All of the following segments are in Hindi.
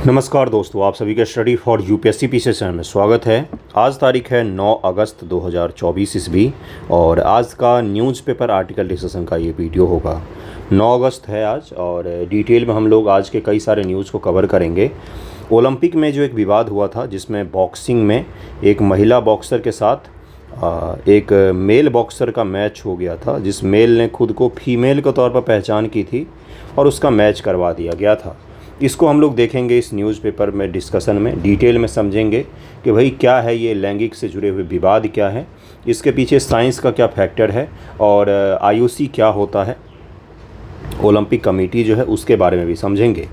नमस्कार दोस्तों, आप सभी का study for UPSC PC channel में स्वागत है। आज तारीख है 9 अगस्त 2024 ईस्वी और आज का न्यूज़पेपर आर्टिकल डिस्कशन का ये वीडियो होगा। 9 अगस्त है आज और डिटेल में हम लोग आज के कई सारे न्यूज़ को कवर करेंगे। ओलंपिक में जो एक विवाद हुआ था जिसमें बॉक्सिंग में एक महिला बॉक्सर के साथ एक मेल बॉक्सर का मैच हो गया था, जिस मेल ने खुद को फीमेल के तौर पर पहचान की थी और उसका मैच करवा दिया गया था। इसको हम लोग देखेंगे इस न्यूज़पेपर में, डिस्कशन में डिटेल में समझेंगे कि भाई क्या है ये लैंगिक से जुड़े हुए विवाद, क्या है इसके पीछे साइंस का क्या फैक्टर है और आईओसी क्या होता है, ओलंपिक कमेटी जो है उसके बारे में भी समझेंगे।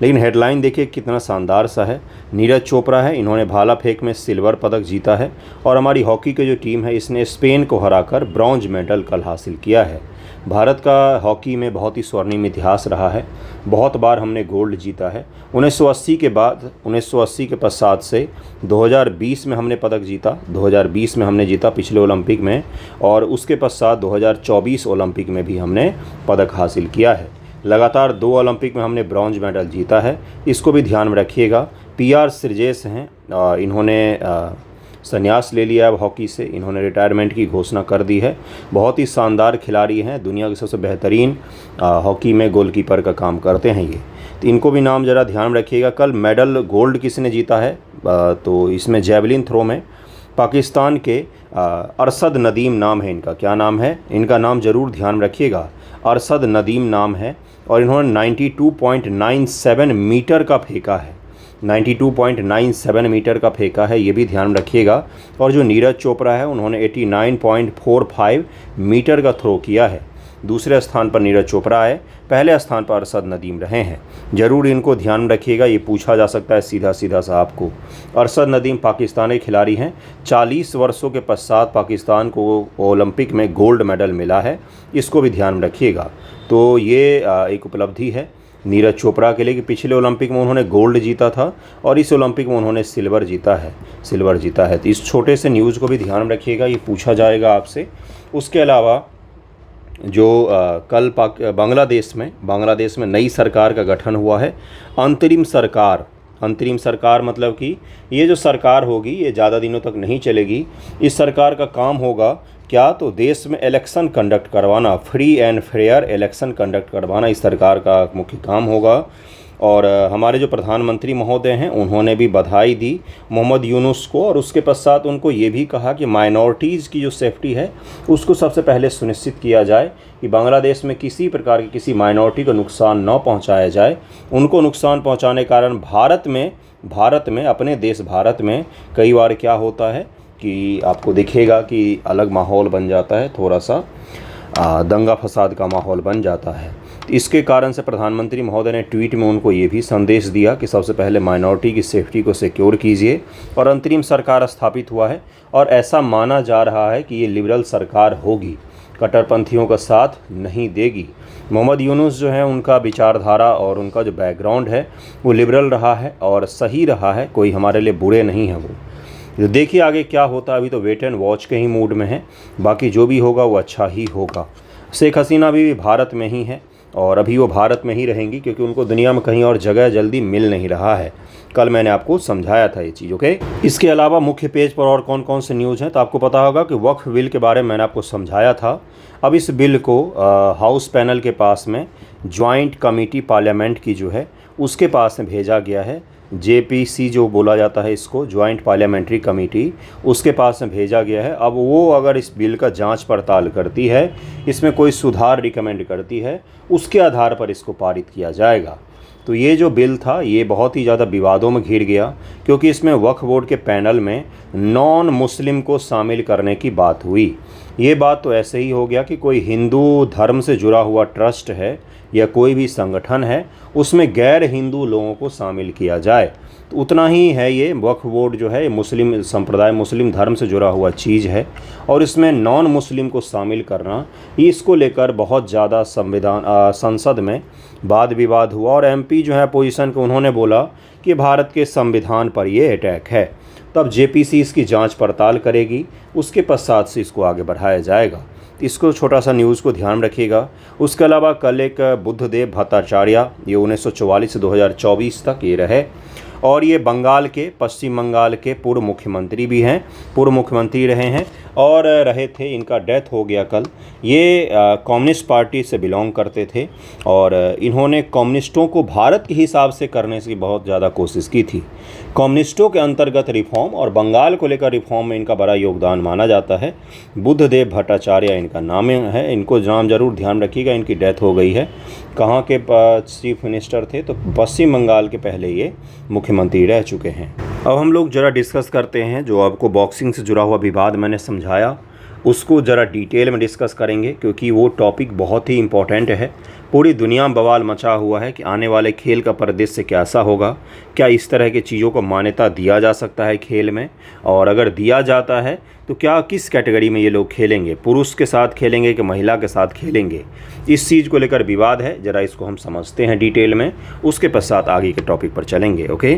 लेकिन हेडलाइन देखिए कितना शानदार सा है। नीरज चोपड़ा है, इन्होंने भाला फेंक में सिल्वर पदक जीता है और हमारी हॉकी की जो टीम है इसने स्पेन को हराकर ब्रॉन्ज मेडल कल हासिल किया है। भारत का हॉकी में बहुत ही स्वर्णिम इतिहास रहा है, बहुत बार हमने गोल्ड जीता है। 1980 के बाद 1980 के पश्चात से 2020 में हमने पदक जीता, 2020 में हमने जीता पिछले ओलंपिक में, और उसके पश्चात 2024 ओलंपिक में भी हमने पदक हासिल किया है। लगातार 2 ओलंपिक में हमने ब्रॉन्ज मेडल जीता है, इसको भी ध्यान में रखिएगा। पीआर श्रीजेश हैं, इन्होंने संन्यास ले लिया है हॉकी से, इन्होंने रिटायरमेंट की घोषणा कर दी है। बहुत ही शानदार खिलाड़ी हैं, दुनिया के सबसे बेहतरीन हॉकी में गोलकीपर का काम करते हैं ये, तो इनको भी नाम ज़रा ध्यान में रखिएगा। कल मेडल गोल्ड किसने जीता है, तो इसमें जैवलिन थ्रो में पाकिस्तान के अरशद नदीम नाम है इनका। क्या नाम है इनका, नाम ज़रूर ध्यान रखिएगा, अरशद नदीम नाम है, और इन्होंने 92.97 मीटर का फेंका है, 92.97 मीटर का फेंका है, ये भी ध्यान रखिएगा। और जो नीरज चोपड़ा है उन्होंने 89.45 मीटर का थ्रो किया है। दूसरे स्थान पर नीरज चोपड़ा है, पहले स्थान पर अरशद नदीम रहे हैं। ज़रूर इनको ध्यान रखिएगा, ये पूछा जा सकता है सीधा सीधा सा आपको। अरशद नदीम पाकिस्तानी खिलाड़ी हैं, 40 वर्षों के पश्चात पाकिस्तान को ओलंपिक में गोल्ड मेडल मिला है, इसको भी ध्यान रखिएगा। तो ये एक उपलब्धि है नीरज चोपड़ा के लिए कि पिछले ओलंपिक में उन्होंने गोल्ड जीता था और इस ओलंपिक में उन्होंने सिल्वर जीता है। तो इस छोटे से न्यूज़ को भी ध्यान रखिएगा, ये पूछा जाएगा आपसे। उसके अलावा जो कल बांग्लादेश में नई सरकार का गठन हुआ है। अंतरिम सरकार मतलब कि ये जो सरकार होगी ये ज़्यादा दिनों तक नहीं चलेगी। इस सरकार का काम होगा क्या, तो देश में इलेक्शन कंडक्ट करवाना, free and fair election conduct करवाना इस सरकार का मुख्य काम होगा। और हमारे जो प्रधानमंत्री महोदय हैं उन्होंने भी बधाई दी मोहम्मद यूनुस को, और उसके पश्चात उनको ये भी कहा कि माइनॉरिटीज़ की जो सेफ्टी है उसको सबसे पहले सुनिश्चित किया जाए कि बांग्लादेश में किसी प्रकार की किसी माइनॉरिटी को नुकसान न पहुंचाया जाए। उनको नुकसान पहुंचाने के कारण भारत में अपने देश भारत में कई बार क्या होता है कि आपको दिखेगा कि अलग माहौल बन जाता है, थोड़ा सा दंगा फसाद का माहौल बन जाता है। इसके कारण से प्रधानमंत्री महोदय ने ट्वीट में उनको ये भी संदेश दिया कि सबसे पहले माइनॉरिटी की सेफ्टी को सिक्योर कीजिए। और अंतरिम सरकार स्थापित हुआ है और ऐसा माना जा रहा है कि ये लिबरल सरकार होगी, कट्टरपंथियों का साथ नहीं देगी। मोहम्मद यूनुस जो है उनका विचारधारा और उनका जो बैकग्राउंड है वो लिबरल रहा है और सही रहा है, कोई हमारे लिए बुरे नहीं हैं वो। तो देखिए आगे क्या होता है, अभी तो वेट एंड वॉच के ही मूड में है, बाकी जो भी होगा वो अच्छा ही होगा। शेख हसीना भी भारत में ही है और अभी वो भारत में ही रहेंगी क्योंकि उनको दुनिया में कहीं और जगह जल्दी मिल नहीं रहा है। कल मैंने आपको समझाया था ये चीज़, ओके। इसके अलावा मुख्य पेज पर और कौन कौन से न्यूज़ हैं, तो आपको पता होगा कि वक्फ बिल के बारे में मैंने आपको समझाया था। अब इस बिल को हाउस पैनल के पास में ज्वाइंट कमेटी पार्लियामेंट की जो है उसके पास में भेजा गया है। जेपीसी जो बोला जाता है इसको, ज्वाइंट पार्लियामेंट्री कमेटी, उसके पास में भेजा गया है। अब वो अगर इस बिल का जांच पड़ताल करती है, इसमें कोई सुधार रिकमेंड करती है, उसके आधार पर इसको पारित किया जाएगा। तो ये जो बिल था ये बहुत ही ज़्यादा विवादों में घिर गया क्योंकि इसमें वक्फ बोर्ड के पैनल में नॉन मुस्लिम को शामिल करने की बात हुई। ये बात तो ऐसे ही हो गया कि कोई हिंदू धर्म से जुड़ा हुआ ट्रस्ट है या कोई भी संगठन है उसमें गैर हिंदू लोगों को शामिल किया जाए, तो उतना ही है। ये वक्फ बोर्ड जो है मुस्लिम संप्रदाय, मुस्लिम धर्म से जुड़ा हुआ चीज़ है और इसमें नॉन मुस्लिम को शामिल करना, इसको लेकर बहुत ज़्यादा संसद में वाद विवाद हुआ। और एमपी जो है अपोजिशन के, उन्होंने बोला कि भारत के संविधान पर ये अटैक है। तब जेपीसी इसकी जांच पड़ताल करेगी, उसके पश्चात से इसको आगे बढ़ाया जाएगा। इसको छोटा सा न्यूज़ को ध्यान रखिएगा। उसके अलावा कल एक बुद्धदेव भट्टाचार्य, ये 1944 से 2024 तक ये रहे और ये बंगाल के, पश्चिम बंगाल के पूर्व मुख्यमंत्री भी हैं, पूर्व मुख्यमंत्री रहे हैं और रहे थे। इनका डेथ हो गया कल। ये कम्युनिस्ट पार्टी से बिलोंग करते थे और इन्होंने कम्युनिस्टों को भारत के हिसाब से करने की बहुत ज़्यादा कोशिश की थी। कम्युनिस्टों के अंतर्गत रिफॉर्म और बंगाल को लेकर रिफॉर्म में इनका बड़ा योगदान माना जाता है। बुद्धदेव भट्टाचार्य इनका नाम है। इनको नाम जरूर ध्यान रखिएगा। इनकी डेथ हो गई है। कहाँ के चीफ मिनिस्टर थे? तो पश्चिम बंगाल के पहले ये मुख्यमंत्री रह चुके हैं। अब हम लोग ज़रा डिस्कस करते हैं जो आपको बॉक्सिंग से जुड़ा हुआ विवाद मैंने समझाया, उसको ज़रा डिटेल में डिस्कस करेंगे क्योंकि वो टॉपिक बहुत ही इम्पोर्टेंट है। पूरी दुनिया में बवाल मचा हुआ है कि आने वाले खेल का परिदृश्य कैसा होगा, क्या इस तरह की चीज़ों को मान्यता दिया जा सकता है खेल में, और अगर दिया जाता है तो क्या किस कैटेगरी में ये लोग खेलेंगे, पुरुष के साथ खेलेंगे कि महिला के साथ खेलेंगे। इस चीज़ को लेकर विवाद है, ज़रा इसको हम समझते हैं डिटेल में, उसके पश्चात आगे के टॉपिक पर चलेंगे। ओके,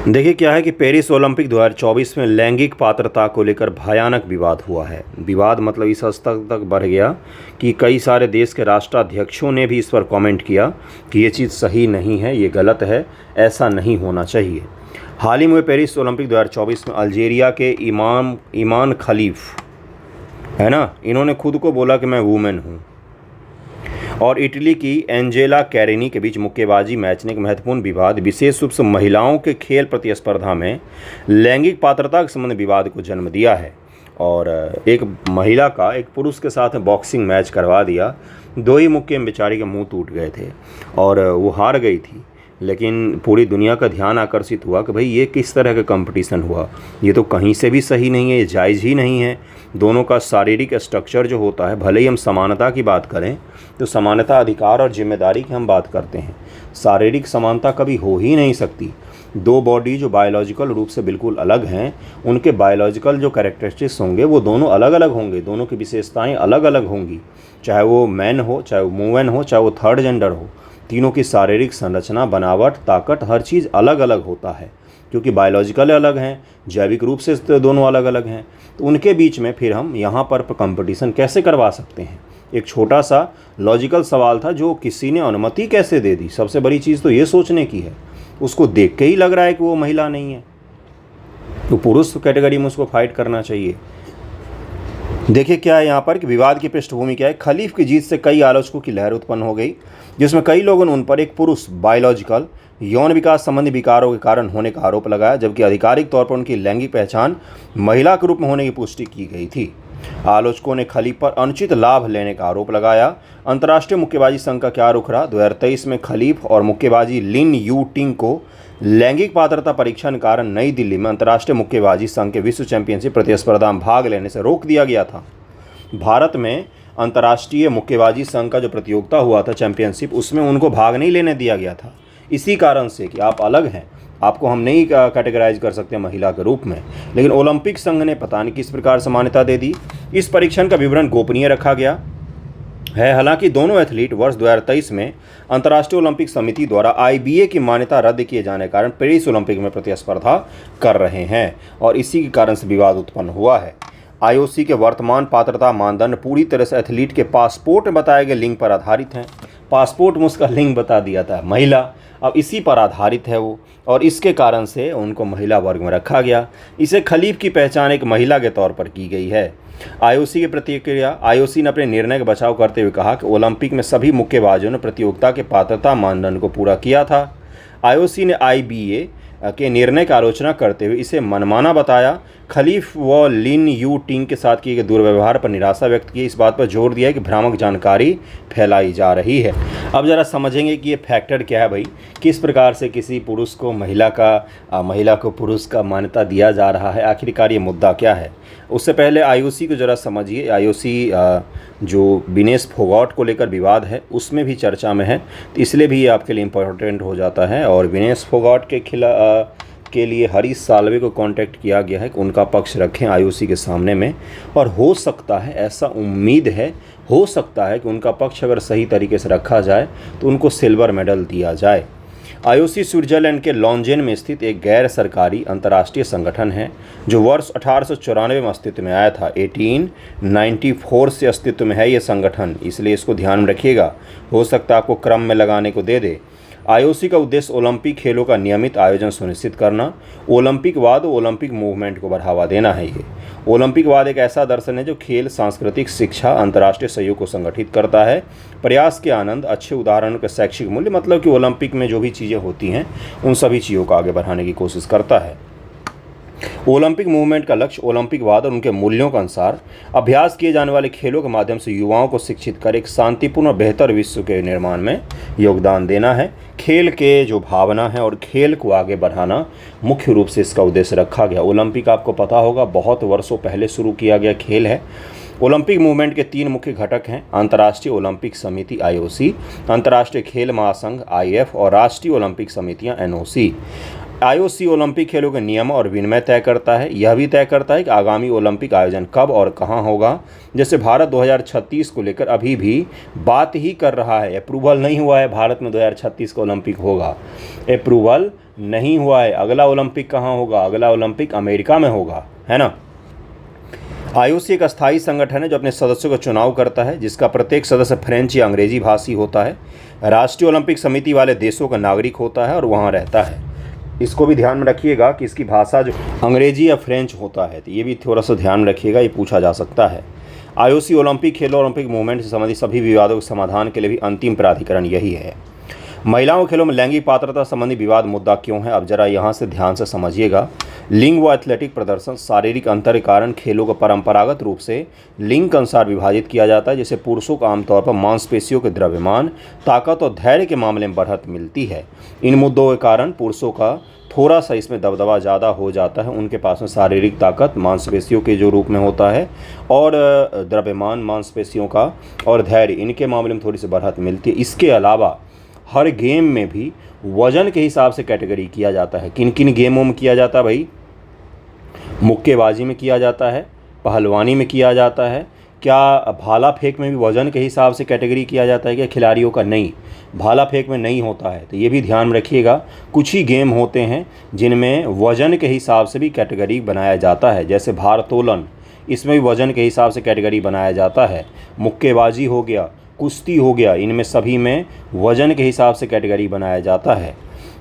देखिए क्या है कि पेरिस ओलंपिक 2024 में लैंगिक पात्रता को लेकर भयानक विवाद हुआ है। विवाद मतलब इस हद तक बढ़ गया कि कई सारे देश के राष्ट्राध्यक्षों ने भी इस पर कमेंट किया कि ये चीज़ सही नहीं है, ये गलत है, ऐसा नहीं होना चाहिए। हाल ही में पेरिस ओलंपिक 2024 में अल्जीरिया के ईमान खलीफ है ना, इन्होंने खुद को बोला कि मैं वुमेन हूँ, और इटली की एंजेला कैरिनी के बीच मुक्केबाजी मैच ने एक महत्वपूर्ण विवाद, विशेष रूप से महिलाओं के खेल प्रतिस्पर्धा में लैंगिक पात्रता के संबंध विवाद को जन्म दिया है। और एक महिला का एक पुरुष के साथ बॉक्सिंग मैच करवा दिया। दो ही मुक्के में बेचारी के मुंह टूट गए थे और वो हार गई थी। लेकिन पूरी दुनिया का ध्यान आकर्षित हुआ कि भाई ये किस तरह का कंपटीशन हुआ, ये तो कहीं से भी सही नहीं है, ये जायज़ ही नहीं है। दोनों का शारीरिक स्ट्रक्चर जो होता है, भले ही हम समानता की बात करें तो समानता, अधिकार और जिम्मेदारी की हम बात करते हैं, शारीरिक समानता कभी हो ही नहीं सकती। दो बॉडी जो बायोलॉजिकल रूप से बिल्कुल अलग हैं, उनके बायोलॉजिकल जो कैरेक्टरिस्टिक्स होंगे वो दोनों अलग अलग होंगे, दोनों की विशेषताएं अलग अलग होंगी। चाहे वो मैन हो, चाहे वो वुमेन हो, चाहे वो थर्ड जेंडर हो, तीनों की शारीरिक संरचना, बनावट, ताकत, हर चीज़ अलग अलग होता है क्योंकि बायोलॉजिकल अलग हैं, जैविक रूप से दोनों अलग अलग हैं। तो उनके बीच में फिर हम यहाँ पर कंपटीशन कैसे करवा सकते हैं? एक छोटा सा लॉजिकल सवाल था जो किसी ने अनुमति कैसे दे दी। सबसे बड़ी चीज़ तो ये सोचने की है, उसको देख के ही लग रहा है कि वो महिला नहीं है, तो पुरुष कैटेगरी में उसको फाइट करना चाहिए। देखिए क्या है यहाँ पर कि विवाद की पृष्ठभूमि क्या है। खलीफ की जीत से कई आलोचकों की लहर उत्पन्न हो गई, जिसमें कई लोगों ने उन पर एक पुरुष बायोलॉजिकल यौन विकास संबंधी विकारों के कारण होने का आरोप लगाया, जबकि आधिकारिक तौर पर उनकी लैंगिक पहचान महिला के रूप में होने की पुष्टि की गई थी। आलोचकों ने खलीफ पर अनुचित लाभ लेने का आरोप लगाया। अंतर्राष्ट्रीय मुक्केबाजी संघ का क्या रुख रहा? 2023 में खलीफ और मुक्केबाजी लिन यू टिंग को लैंगिक पात्रता परीक्षण के कारण नई दिल्ली में अंतर्राष्ट्रीय मुक्केबाजी संघ के विश्व चैंपियनशिप प्रतिस्पर्धा में भाग लेने से रोक दिया गया था। भारत में अंतर्राष्ट्रीय मुक्केबाजी संघ का जो प्रतियोगिता हुआ था चैंपियनशिप, उसमें उनको भाग नहीं लेने दिया गया था, इसी कारण से कि आप अलग हैं, आपको हम नहीं कैटेगराइज कर सकते महिला के रूप में। लेकिन ओलंपिक संघ ने पता नहीं किस प्रकार से मान्यता दे दी। इस परीक्षण का विवरण गोपनीय रखा गया है। हालांकि दोनों एथलीट वर्ष 2023 में अंतर्राष्ट्रीय ओलंपिक समिति द्वारा IBA की मान्यता रद्द किए जाने के कारण पेरिस ओलंपिक में प्रतिस्पर्धा कर रहे हैं और इसी के कारण से विवाद उत्पन्न हुआ है। IOC के वर्तमान पात्रता मानदंड पूरी तरह से एथलीट के पासपोर्ट में बताए गए लिंग पर आधारित हैं। पासपोर्ट में उसका लिंग बता दिया था महिला, अब इसी पर आधारित है वो, और इसके कारण से उनको महिला वर्ग में रखा गया। इसे खलीफ की पहचान एक महिला के तौर पर की गई है। IOC की प्रतिक्रिया। IOC ने अपने निर्णय का बचाव करते हुए कहा कि ओलंपिक में सभी मुक्केबाजों ने प्रतियोगिता के पात्रता मानदंड को पूरा किया था। IOC ने IBA के निर्णय की आलोचना करते हुए इसे मनमाना बताया। खलीफ व लिन यू टिंग के साथ किए गए दुर्व्यवहार पर निराशा व्यक्त की। इस बात पर जोर दिया कि भ्रामक जानकारी फैलाई जा रही है। अब ज़रा समझेंगे कि ये फैक्टर क्या है भाई, किस प्रकार से किसी पुरुष को महिला को पुरुष का मान्यता दिया जा रहा है, आखिरकार ये मुद्दा क्या है। उससे पहले IOC को ज़रा समझिए। IOC जो विनेश फोगाट को लेकर विवाद है उसमें भी चर्चा में है, तो इसलिए भी ये आपके लिए इम्पोर्टेंट हो जाता है। और विनेश फोगाट के लिए हरीश साल्वे को कांटेक्ट किया गया है कि उनका पक्ष रखें IOC के सामने में, और हो सकता है, ऐसा उम्मीद है, हो सकता है कि उनका पक्ष अगर सही तरीके से रखा जाए तो उनको सिल्वर मेडल दिया जाए। आईओसी स्विट्जरलैंड के लॉन्जेन में स्थित एक गैर सरकारी अंतर्राष्ट्रीय संगठन है जो वर्ष 1894 में अस्तित्व में आया था। 1894 से अस्तित्व में है ये संगठन, इसलिए इसको ध्यान में रखिएगा, हो सकता है आपको क्रम में लगाने को दे दे। आईओसी का उद्देश्य ओलंपिक खेलों का नियमित आयोजन सुनिश्चित करना, ओलंपिकवाद और ओलंपिक मूवमेंट को बढ़ावा देना है। ये ओलंपिकवाद एक ऐसा दर्शन है जो खेल, सांस्कृतिक, शिक्षा, अंतर्राष्ट्रीय सहयोग को संगठित करता है। प्रयास के आनंद, अच्छे उदाहरणों के शैक्षिक मूल्य, मतलब कि ओलंपिक में जो भी चीज़ें होती हैं उन सभी चीज़ों को आगे बढ़ाने की कोशिश करता है। ओलंपिक मूवमेंट का लक्ष्य ओलंपिकवाद और उनके मूल्यों के अनुसार अभ्यास किए जाने वाले खेलों के माध्यम से युवाओं को शिक्षित कर एक शांतिपूर्ण और बेहतर विश्व के निर्माण में योगदान देना है। खेल के जो भावना है और खेल को आगे बढ़ाना मुख्य रूप से इसका उद्देश्य रखा गया। ओलंपिक आपको पता होगा बहुत वर्षों पहले शुरू किया गया खेल है। ओलंपिक मूवमेंट के 3 मुख्य घटक हैं: अंतर्राष्ट्रीय ओलंपिक समिति आईओसी, अंतर्राष्ट्रीय खेल महासंघ आईएफ और राष्ट्रीय ओलंपिक समितियां एनओसी। आईओसी ओलंपिक खेलों के नियम और विनियम तय करता है। यह भी तय करता है कि आगामी ओलंपिक आयोजन कब और कहां होगा। जैसे भारत 2036 को लेकर अभी भी बात ही कर रहा है, अप्रूवल नहीं हुआ है भारत में 2036 का ओलंपिक होगा, अप्रूवल नहीं हुआ है। अगला ओलंपिक कहां होगा? अगला ओलंपिक अमेरिका में होगा, है ना। आईओसी एक अस्थायी संगठन है जो अपने सदस्यों का चुनाव करता है, जिसका प्रत्येक सदस्य फ्रेंच या अंग्रेजी भाषी होता है। राष्ट्रीय ओलंपिक समिति वाले देशों का नागरिक होता है और वहाँ रहता है। इसको भी ध्यान में रखिएगा कि इसकी भाषा जो अंग्रेजी या फ्रेंच होता है, तो ये भी थोड़ा सा ध्यान में रखिएगा, ये पूछा जा सकता है। आईओसी ओलंपिक खेलों और ओलंपिक मूवमेंट से संबंधित सभी विवादों के समाधान के लिए भी अंतिम प्राधिकरण यही है। महिलाओं के खेलों में लैंगिक पात्रता संबंधी विवाद मुद्दा क्यों है? अब जरा यहाँ से ध्यान से समझिएगा। लिंग व एथलेटिक प्रदर्शन, शारीरिक अंतर के कारण खेलों को परंपरागत रूप से लिंग के अनुसार विभाजित किया जाता है। जैसे पुरुषों को आमतौर पर मांसपेशियों के द्रव्यमान, ताकत और धैर्य के मामले में बढ़त मिलती है। इन मुद्दों के कारण पुरुषों का थोड़ा सा इसमें दबदबा ज़्यादा हो जाता है। उनके पास में शारीरिक ताकत मांसपेशियों के जो रूप में होता है और द्रव्यमान मांसपेशियों का और धैर्य, इनके मामले में थोड़ी सी बढ़त मिलती है। इसके अलावा हर गेम में भी वजन के हिसाब से कैटेगरी किया जाता है। किन किन गेमों में किया जाता है भाई? मुक्केबाजी में किया जाता है, पहलवानी में किया जाता है। क्या भाला फेंक में भी वजन के हिसाब से कैटेगरी किया जाता है क्या खिलाड़ियों का? नहीं, भाला फेंक में नहीं होता है। तो ये भी ध्यान में रखिएगा। कुछ ही गेम होते हैं जिनमें वजन के हिसाब से भी कैटेगरी बनाया जाता है, जैसे भारोत्तोलन, इसमें भी वजन के हिसाब से कैटेगरी बनाया जाता है। मुक्केबाजी हो गया, कुश्ती हो गया, इनमें सभी में वजन के हिसाब से कैटेगरी बनाया जाता है।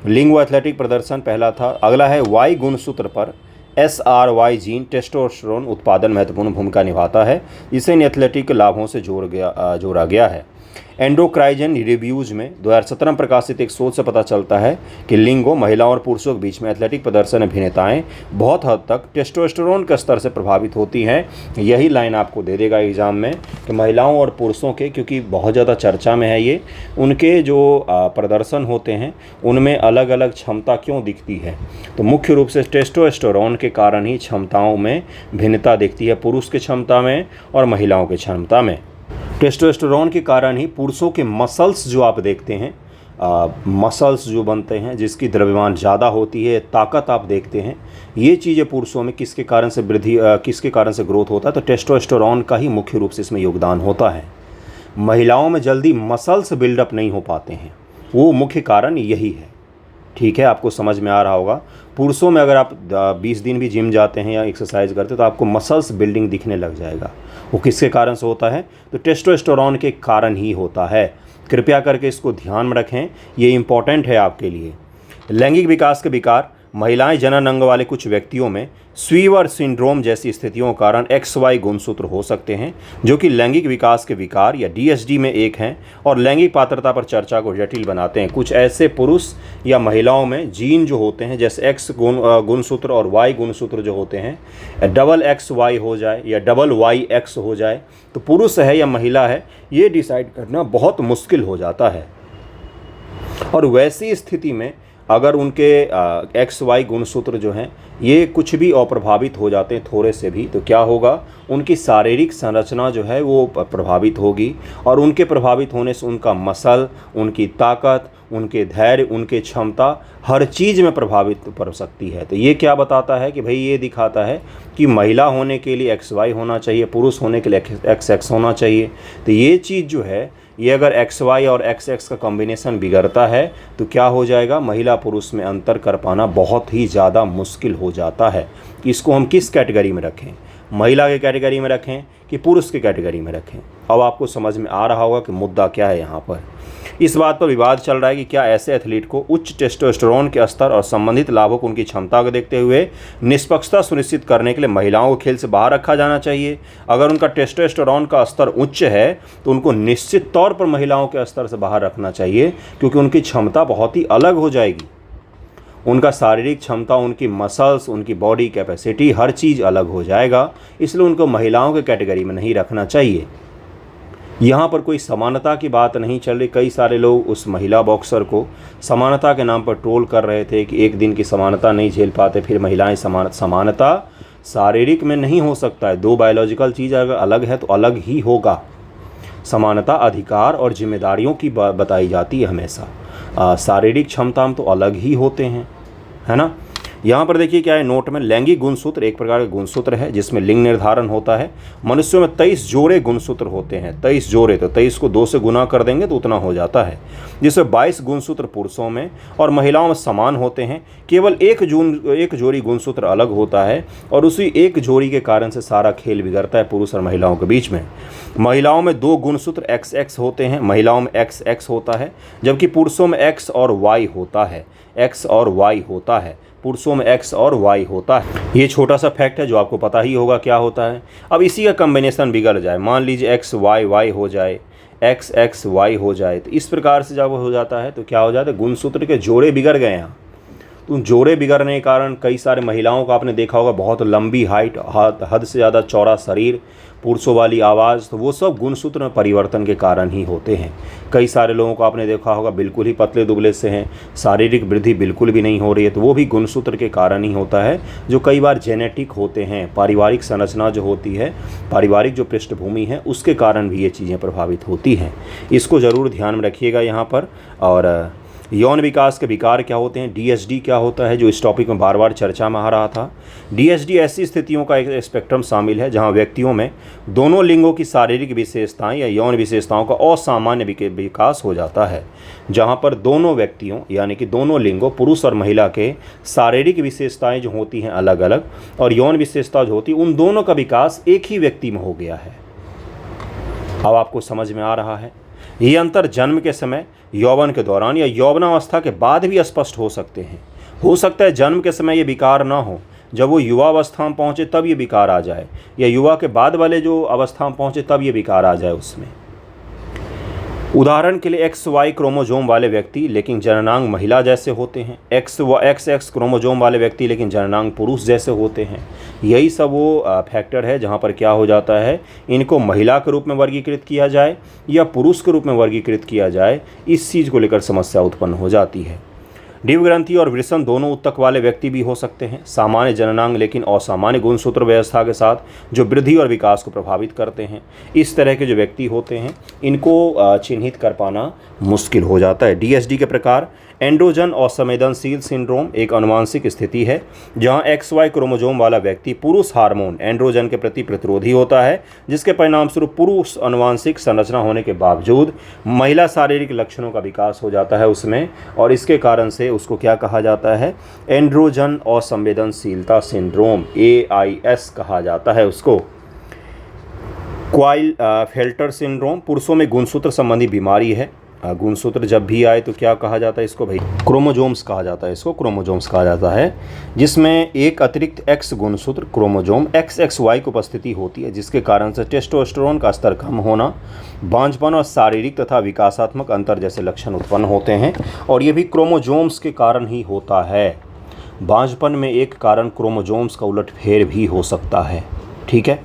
लिंग व एथलेटिक प्रदर्शन पहला था। अगला है वाई गुणसूत्र पर SRY जीन टेस्टोस्टेरोन उत्पादन महत्वपूर्ण भूमिका निभाता है, जिसे इन एथलेटिक लाभों से जोड़ा गया है। एंडोक्राइजन रिव्यूज में 2017 में प्रकाशित एक शोध से पता चलता है कि लिंगों, महिलाओं और पुरुषों के बीच में एथलेटिक प्रदर्शन में भिन्नताएं बहुत हद तक टेस्टोस्टेरोन के स्तर से प्रभावित होती हैं। यही लाइन आपको दे देगा एग्जाम में कि महिलाओं और पुरुषों के, क्योंकि बहुत ज़्यादा चर्चा में है ये, उनके जो प्रदर्शन होते हैं उनमें अलग अलग क्षमता क्यों दिखती है? तो मुख्य रूप से टेस्टोस्टेरोन के कारण ही क्षमताओं में भिन्नता दिखती है, पुरुष की क्षमता में और महिलाओं की क्षमता में। टेस्टोस्टेरोन के कारण ही पुरुषों के मसल्स जो आप देखते हैं, मसल्स जो बनते हैं जिसकी द्रव्यमान ज़्यादा होती है, ताकत आप देखते हैं, ये चीज़ें पुरुषों में किसके कारण से किसके कारण से ग्रोथ होता है? तो टेस्टोस्टेरोन का ही मुख्य रूप से इसमें योगदान होता है। महिलाओं में जल्दी मसल्स बिल्डअप नहीं हो पाते हैं, वो मुख्य कारण यही है। ठीक है, आपको समझ में आ रहा होगा। पुरुषों में अगर आप 20 दिन भी जिम जाते हैं या एक्सरसाइज करते हैं तो आपको मसल्स बिल्डिंग दिखने लग जाएगा। वो किसके कारण से होता है? तो टेस्टोस्टेरोन के कारण ही होता है। कृपया करके इसको ध्यान में रखें, ये इंपॉर्टेंट है आपके लिए। लैंगिक विकास के विकार, महिलाएं जनन अंग वाले कुछ व्यक्तियों में स्वीवर सिंड्रोम जैसी स्थितियों के कारण XY गुणसूत्र हो सकते हैं, जो कि लैंगिक विकास के विकार या DSD में एक हैं और लैंगिक पात्रता पर चर्चा को जटिल बनाते हैं। कुछ ऐसे पुरुष या महिलाओं में जीन जो होते हैं, जैसे X गुणसूत्र और Y गुणसूत्र जो होते हैं, XX Y हो जाए या YX हो जाए, तो पुरुष है या महिला है ये डिसाइड करना बहुत मुश्किल हो जाता है। और वैसी स्थिति में अगर उनके XY गुणसूत्र जो हैं ये कुछ भी अप्रभावित हो जाते हैं थोड़े से भी, तो क्या होगा? उनकी शारीरिक संरचना जो है वो प्रभावित होगी और उनके प्रभावित होने से उनका मसल, उनकी ताकत, उनके धैर्य, उनके क्षमता, हर चीज़ में प्रभावित पड़ सकती है। तो ये क्या बताता है कि भाई ये दिखाता है कि महिला होने के लिए XY होना चाहिए, पुरुष होने के लिए XX होना चाहिए। तो ये चीज़ जो है ये अगर XY और XX का कॉम्बिनेशन बिगड़ता है तो क्या हो जाएगा, महिला पुरुष में अंतर कर पाना बहुत ही ज़्यादा मुश्किल हो जाता है। इसको हम किस कैटेगरी में रखें, महिला के कैटेगरी में रखें कि पुरुष के कैटेगरी में रखें। अब आपको समझ में आ रहा होगा कि मुद्दा क्या है यहाँ पर। इस बात पर विवाद चल रहा है कि क्या ऐसे एथलीट को उच्च टेस्टोस्टेरोन के स्तर और संबंधित लाभों को उनकी क्षमता को देखते हुए निष्पक्षता सुनिश्चित करने के लिए महिलाओं को खेल से बाहर रखा जाना चाहिए। अगर उनका टेस्टोस्टेरोन का स्तर उच्च है तो उनको निश्चित तौर पर महिलाओं के स्तर से बाहर रखना चाहिए, क्योंकि उनकी क्षमता बहुत ही अलग हो जाएगी। उनका शारीरिक क्षमता, उनकी मसल्स, उनकी बॉडी कैपेसिटी, हर चीज़ अलग हो जाएगा। इसलिए उनको महिलाओं के कैटेगरी में नहीं रखना चाहिए। यहाँ पर कोई समानता की बात नहीं चल रही। कई सारे लोग उस महिला बॉक्सर को समानता के नाम पर ट्रोल कर रहे थे कि एक दिन की समानता नहीं झेल पाते, फिर महिलाएं समानता शारीरिक में नहीं हो सकता है। दो बायोलॉजिकल चीज़ अगर अलग है तो अलग ही होगा। समानता अधिकार और जिम्मेदारियों की बताई जाती है हमेशा। शारीरिक क्षमता तो अलग ही होते हैं, है ना। यहाँ पर देखिए क्या है नोट में, लैंगिक गुणसूत्र एक प्रकार का गुणसूत्र है जिसमें लिंग निर्धारण होता है। मनुष्यों में 23 जोड़े गुणसूत्र होते हैं, 23 जोड़े, तो 23 को 2 से गुना कर देंगे तो उतना हो जाता है, जिसमें 22 गुणसूत्र पुरुषों में और महिलाओं में समान होते हैं। केवल एक जोड़ी गुणसूत्र अलग होता है और उसी एक जोड़ी के कारण से सारा खेल बिगड़ता है पुरुष और महिलाओं के बीच में। महिलाओं में 2 गुणसूत्र XX होते हैं, महिलाओं में XX होता है, जबकि पुरुषों में X और Y होता है। X और Y होता है, पुरुषों में X और Y होता है। ये छोटा सा फैक्ट है जो आपको पता ही होगा क्या होता है। अब इसी का कॉम्बिनेशन बिगड़ जाए, मान लीजिए XY हो जाए, XXY हो जाए, तो इस प्रकार से जब हो जाता है तो क्या हो जाता है, गुणसूत्र के जोड़े बिगड़ गए हैं। तो जोड़े बिगड़ने के कारण कई सारे महिलाओं को आपने देखा होगा बहुत लंबी हाइट, हद से ज़्यादा चौड़ा शरीर, पुरुषों वाली आवाज़, तो वो सब गुणसूत्र में परिवर्तन के कारण ही होते हैं। कई सारे लोगों को आपने देखा होगा बिल्कुल ही पतले दुबले से हैं, शारीरिक वृद्धि बिल्कुल भी नहीं हो रही है, तो वो भी गुणसूत्र के कारण ही होता है, जो कई बार जेनेटिक होते हैं। पारिवारिक संरचना जो होती है, पारिवारिक जो पृष्ठभूमि है, उसके कारण भी ये चीज़ें प्रभावित होती हैं। इसको ज़रूर ध्यान में रखिएगा यहाँ पर। और यौन विकास के विकार क्या होते हैं, DHD क्या होता है, जो इस टॉपिक में बार बार चर्चा में आ रहा था। DHD ऐसी स्थितियों का एक स्पेक्ट्रम शामिल है जहां व्यक्तियों में दोनों लिंगों की शारीरिक विशेषताएं या यौन विशेषताओं का असामान्य विकास हो जाता है, जहां पर दोनों व्यक्तियों यानी कि दोनों लिंगों, पुरुष और महिला के शारीरिक विशेषताएँ जो होती हैं अलग अलग, और यौन विशेषता जो होती है, उन दोनों का विकास एक ही व्यक्ति में हो गया है। अब आपको समझ में आ रहा है। ये अंतर जन्म के समय, यौवन के दौरान या यौवनावस्था के बाद भी स्पष्ट हो सकते हैं। हो सकता है जन्म के समय ये विकार ना हो, जब वो युवावस्था में पहुँचे तब ये विकार आ जाए, या युवा के बाद वाले जो अवस्था में पहुँचे तब ये विकार आ जाए उसमें। उदाहरण के लिए XY क्रोमोजोम वाले व्यक्ति लेकिन जननांग महिला जैसे होते हैं, XX क्रोमोजोम वाले व्यक्ति लेकिन जननांग पुरुष जैसे होते हैं। यही सब वो फैक्टर है जहाँ पर क्या हो जाता है, इनको महिला के रूप में वर्गीकृत किया जाए या पुरुष के रूप में वर्गीकृत किया जाए, इस चीज़ को लेकर समस्या उत्पन्न हो जाती है। डिव ग्रंथि और वृषण दोनों उत्तक वाले व्यक्ति भी हो सकते हैं, सामान्य जननांग लेकिन असामान्य गुणसूत्र व्यवस्था के साथ, जो वृद्धि और विकास को प्रभावित करते हैं। इस तरह के जो व्यक्ति होते हैं इनको चिन्हित कर पाना मुश्किल हो जाता है। DHD के प्रकार, एंड्रोजन असंवेदनशील सिंड्रोम एक आनुवांशिक स्थिति है जहां XY क्रोमोजोम वाला व्यक्ति पुरुष हार्मोन एंड्रोजन के प्रति प्रतिरोधी होता है, जिसके परिणामस्वरूप पुरुष आनुवांशिक संरचना होने के बावजूद महिला शारीरिक लक्षणों का विकास हो जाता है उसमें, और इसके कारण से उसको क्या कहा जाता है, एंड्रोजन असंवेदनशीलता सिंड्रोम, AIS कहा जाता है उसको। क्लाइनफेल्टर सिंड्रोम पुरुषों में गुणसूत्र संबंधी बीमारी है। गुणसूत्र जब भी आए तो क्या कहा जाता है इसको भाई, क्रोमोजोम्स कहा जाता है, इसको क्रोमोजोम्स कहा जाता है, जिसमें एक अतिरिक्त X गुणसूत्र क्रोमोजोम XXY की उपस्थिति होती है, जिसके कारण से टेस्टोस्टेरोन का स्तर कम होना, बांझपन और शारीरिक तथा विकासात्मक अंतर जैसे लक्षण उत्पन्न होते हैं, और ये भी क्रोमोजोम्स के कारण ही होता है। बांझपन में एक कारण क्रोमोजोम्स का उलटफेर भी हो सकता है, ठीक है।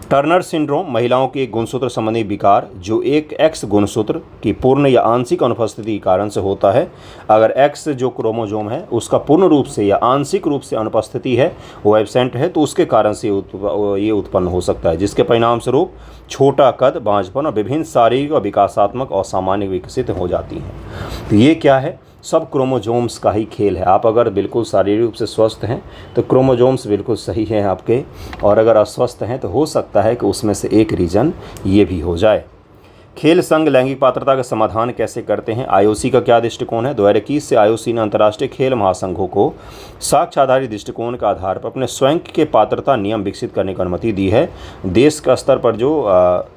टर्नर सिंड्रोम महिलाओं के गुणसूत्र संबंधी विकार जो एक X गुणसूत्र की पूर्ण या आंशिक अनुपस्थिति के कारण से होता है। अगर X जो क्रोमोजोम है उसका पूर्ण रूप से या आंशिक रूप से अनुपस्थिति है, वो एब्सेंट है, तो उसके कारण से ये उत्पन्न हो सकता है, जिसके परिणाम स्वरूप छोटा कद, बांझपन और विभिन्न शारीरिक और विकासात्मक असामान्य विकसित हो जाती हैं। तो ये क्या है, सब क्रोमोजोम्स का ही खेल है। आप अगर बिल्कुल शारीरिक रूप से स्वस्थ हैं तो क्रोमोजोम्स बिल्कुल सही हैं आपके, और अगर अस्वस्थ हैं तो हो सकता है कि उसमें से एक रीज़न ये भी हो जाए। खेल संघ लैंगिक पात्रता का समाधान कैसे करते हैं, आईओसी का क्या दृष्टिकोण है। 2021 से आईओसी ने अंतर्राष्ट्रीय खेल महासंघों को साक्ष्य आधारित दृष्टिकोण के आधार पर अपने स्वयं के पात्रता नियम विकसित करने की अनुमति दी है। देश का स्तर पर जो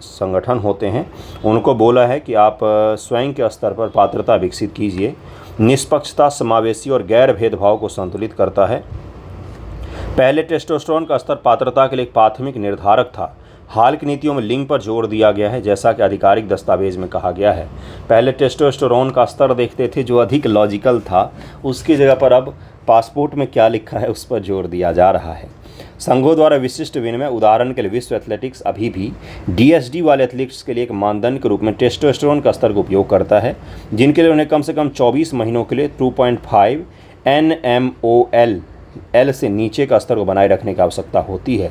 संगठन होते हैं उनको बोला है कि आप स्वयं के स्तर पर पात्रता विकसित कीजिए। निष्पक्षता, समावेशी और गैर भेदभाव को संतुलित करता है। पहले टेस्टोस्टेरोन का स्तर पात्रता के लिए एक प्राथमिक निर्धारक था। हाल की नीतियों में लिंग पर जोर दिया गया है, जैसा कि आधिकारिक दस्तावेज में कहा गया है। पहले टेस्टोस्टेरोन का स्तर देखते थे जो अधिक लॉजिकल था, उसकी जगह पर अब पासपोर्ट में क्या लिखा है उस पर जोर दिया जा रहा है। संघों द्वारा विशिष्ट विनिमय, उदाहरण के लिए विश्व एथलेटिक्स अभी भी डीएसडी वाले एथलीट्स के लिए एक मानदंड के रूप में टेस्टोस्टेरोन का स्तर का उपयोग करता है, जिनके लिए उन्हें कम से कम 24 महीनों के लिए 2.5 NMOL से नीचे का स्तर को बनाए रखने की आवश्यकता होती है।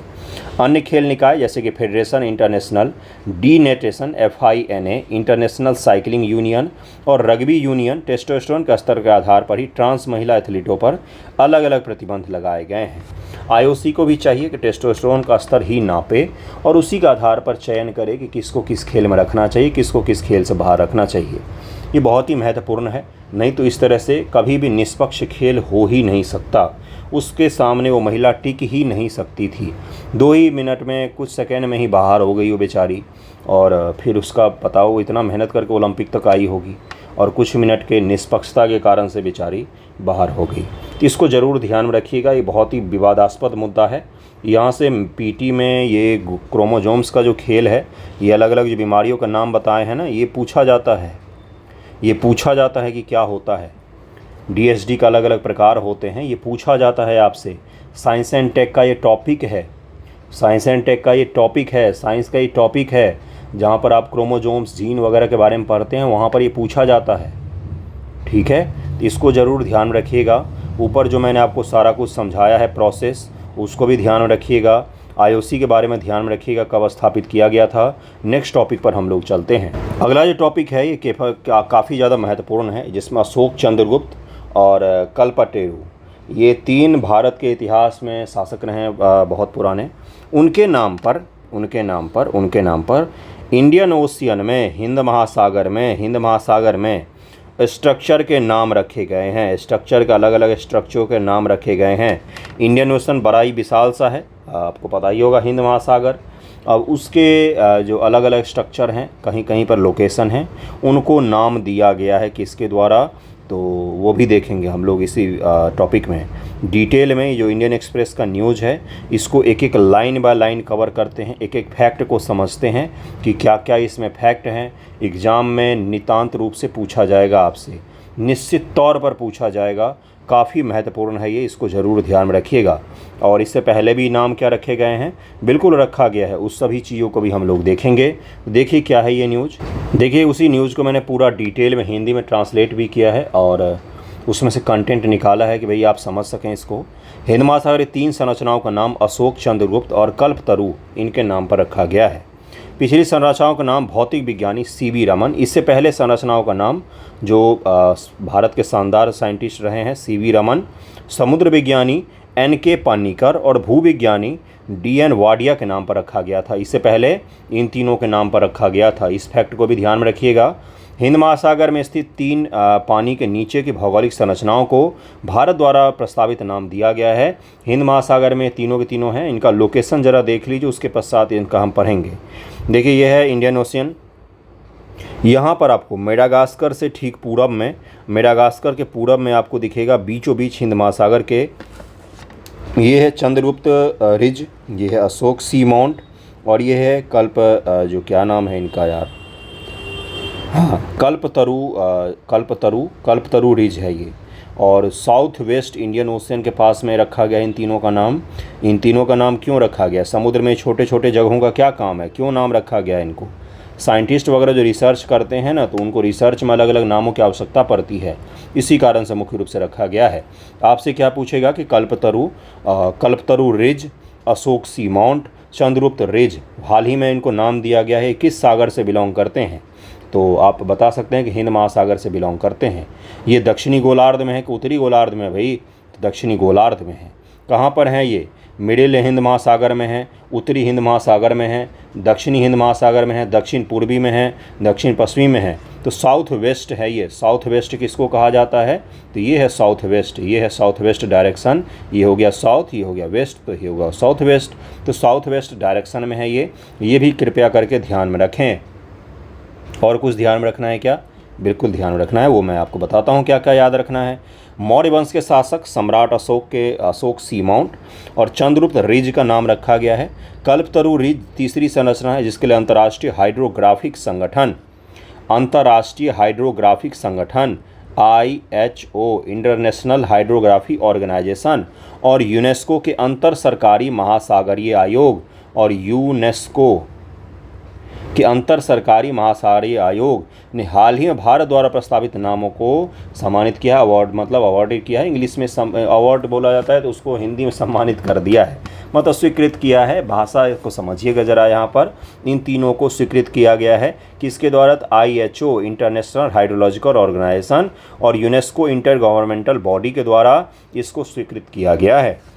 अन्य खेल निकाय जैसे कि federation international de natation FINA, international cycling union और रग्बी यूनियन टेस्टोस्टेरोन के स्तर के आधार पर ही ट्रांस महिला एथलीटों पर अलग अलग प्रतिबंध लगाए गए हैं। आईओसी को भी चाहिए कि टेस्टोस्टेरोन का स्तर ही नापे और उसी के आधार पर चयन करे कि किसको किस खेल में रखना चाहिए, किसको किस खेल से बाहर रखना चाहिए। ये बहुत ही महत्वपूर्ण है, नहीं तो इस तरह से कभी भी निष्पक्ष खेल हो ही नहीं सकता। उसके सामने वो महिला टिक ही नहीं सकती थी। 2 ही मिनट में, कुछ सेकेंड में ही बाहर हो गई वो बेचारी, और फिर उसका बताओ इतना मेहनत करके ओलंपिक तक आई होगी और कुछ मिनट के निष्पक्षता के कारण से बेचारी बाहर हो गई। तो इसको ज़रूर ध्यान में रखिएगा, ये बहुत ही विवादास्पद मुद्दा है। यहाँ से पीटी में ये क्रोमोसोम्स का जो खेल है, ये अलग अलग जो बीमारियों का नाम बताए हैं ना, ये पूछा जाता है कि क्या होता है। डीएसडी का अलग अलग प्रकार होते हैं, ये पूछा जाता है आपसे। साइंस एंड टेक का ये टॉपिक है, साइंस का ये टॉपिक है जहाँ पर आप क्रोमोसोम्स, जीन वगैरह के बारे में पढ़ते हैं, वहाँ पर ये पूछा जाता है। ठीक है, तो इसको ज़रूर ध्यान रखिएगा। ऊपर जो मैंने आपको सारा कुछ समझाया है प्रोसेस, उसको भी ध्यान में रखिएगा। आईओसी के बारे में ध्यान में रखिएगा, कब स्थापित किया गया था। नेक्स्ट टॉपिक पर हम लोग चलते हैं। अगला जो टॉपिक है ये काफ़ी ज़्यादा महत्वपूर्ण है, जिसमें अशोक चंद्रगुप्त और कल्पतरु, ये 3 भारत के इतिहास में शासक रहे बहुत पुराने। उनके नाम पर इंडियन ओशियन में, हिंद महासागर में स्ट्रक्चर के नाम रखे गए हैं। स्ट्रक्चर के अलग अलग स्ट्रक्चरों के नाम रखे गए हैं। इंडियन ओशन बड़ा ही विशाल सा है, आपको पता ही होगा, हिंद महासागर। अब उसके जो अलग अलग स्ट्रक्चर हैं, कहीं कहीं पर लोकेशन हैं, उनको नाम दिया गया है किसके द्वारा, तो वो भी देखेंगे हम लोग इसी टॉपिक में डिटेल में। जो इंडियन एक्सप्रेस का न्यूज़ है, इसको एक एक लाइन बाय लाइन कवर करते हैं, एक एक फैक्ट को समझते हैं कि क्या क्या इसमें फैक्ट हैं। एग्ज़ाम में नितांत रूप से पूछा जाएगा आपसे, निश्चित तौर पर पूछा जाएगा। काफ़ी महत्वपूर्ण है ये, इसको ज़रूर ध्यान में रखिएगा। और इससे पहले भी नाम क्या रखे गए हैं, बिल्कुल रखा गया है, उस सभी चीज़ों को भी हम लोग देखेंगे। देखिए क्या है ये न्यूज़। देखिए उसी न्यूज़ को मैंने पूरा डिटेल में हिंदी में ट्रांसलेट भी किया है और उसमें से कंटेंट निकाला है कि भाई आप समझ सकें इसको। हिंद महासागर की 3 संरचनाओं का नाम अशोक चंद्रगुप्त और कल्पतरु इनके नाम पर रखा गया है। पिछली संरचनाओं का नाम भौतिक विज्ञानी CB रमन। इससे पहले संरचनाओं का नाम जो भारत के शानदार साइंटिस्ट रहे हैं CB रमन, समुद्र विज्ञानी NK पानिकर और भूविज्ञानी DN वाडिया के नाम पर रखा गया था। इससे पहले इन तीनों के नाम पर रखा गया था। इस फैक्ट को भी ध्यान में रखिएगा। हिंद महासागर में स्थित 3 पानी के नीचे की भौगोलिक संरचनाओं को भारत द्वारा प्रस्तावित नाम दिया गया है। हिंद महासागर में तीनों के तीनों हैं। इनका लोकेशन ज़रा देख लीजिए, उसके पश्चात इनका हम पढ़ेंगे। देखिए यह है इंडियन ओशियन। यहाँ पर आपको मेडागास्कर से ठीक पूरब में, मेडागास्कर के पूरब में आपको दिखेगा बीचों बीच हिंद महासागर के, ये है चंद्रगुप्त रिज, ये है अशोक सी माउंट और ये है जो क्या नाम है इनका यार, हाँ कल्पतरु रिज है ये। और साउथ वेस्ट इंडियन ओशियन के पास में रखा गया इन तीनों का नाम। इन तीनों का नाम क्यों रखा गया, समुद्र में छोटे छोटे जगहों का क्या काम है, क्यों नाम रखा गया इनको। साइंटिस्ट वगैरह जो रिसर्च करते हैं ना, तो उनको रिसर्च में अलग अलग नामों की आवश्यकता पड़ती है, इसी कारण से मुख्य रूप से रखा गया है। आपसे क्या पूछेगा कि कल्पतरु रिज, अशोक सी माउंट, चंद्रगुप्त रिज, हाल ही में इनको नाम दिया गया है, किस सागर से बिलोंग करते हैं, तो आप बता सकते हैं कि हिंद महासागर से बिलोंग करते हैं। ये दक्षिणी गोलार्ध में है कि उत्तरी गोलार्ध में, भाई दक्षिणी गोलार्ध में है। कहाँ पर हैं ये? मिडिल हिंद महासागर में है, उत्तरी हिंद महासागर में है, दक्षिणी हिंद महासागर में है, दक्षिण पूर्वी में है, दक्षिण पश्चिमी में है। तो साउथ वेस्ट है ये। साउथ वेस्ट किसको कहा जाता है? तो ये है साउथ वेस्ट, ये है साउथ वेस्ट डायरेक्शन। ये हो गया साउथ, ये हो गया वेस्ट, तो ये होगा साउथ वेस्ट। तो साउथ वेस्ट डायरेक्शन में है ये भी कृपया करके ध्यान में रखें। और कुछ ध्यान में रखना है क्या? बिल्कुल ध्यान में रखना है, वो मैं आपको बताता हूँ क्या क्या याद रखना है। मौर्य वंश के शासक सम्राट अशोक के अशोक सी माउंट और चंद्रगुप्त रिज का नाम रखा गया है। कल्पतरु रिज तीसरी संरचना है जिसके लिए अंतर्राष्ट्रीय हाइड्रोग्राफिक संगठन IHO इंटरनेशनल हाइड्रोग्राफी ऑर्गेनाइजेशन और यूनेस्को के अंतर सरकारी महासागरीय आयोग और यूनेस्को के अंतर सरकारी महासागरीय आयोग ने हाल ही में भारत द्वारा प्रस्तावित नामों को सम्मानित किया। अवार्ड मतलब अवार्डेड किया है, इंग्लिश में अवार्ड बोला जाता है, तो उसको हिंदी में सम्मानित कर दिया है, मतलब स्वीकृत किया है। भाषा को समझिएगा ज़रा, यहाँ पर इन तीनों को स्वीकृत किया गया है किसके द्वारा? IHO इंटरनेशनल हाइड्रोलॉजिकल ऑर्गेनाइजेशन और यूनेस्को इंटर गवर्नमेंटल बॉडी के द्वारा इसको स्वीकृत किया गया है।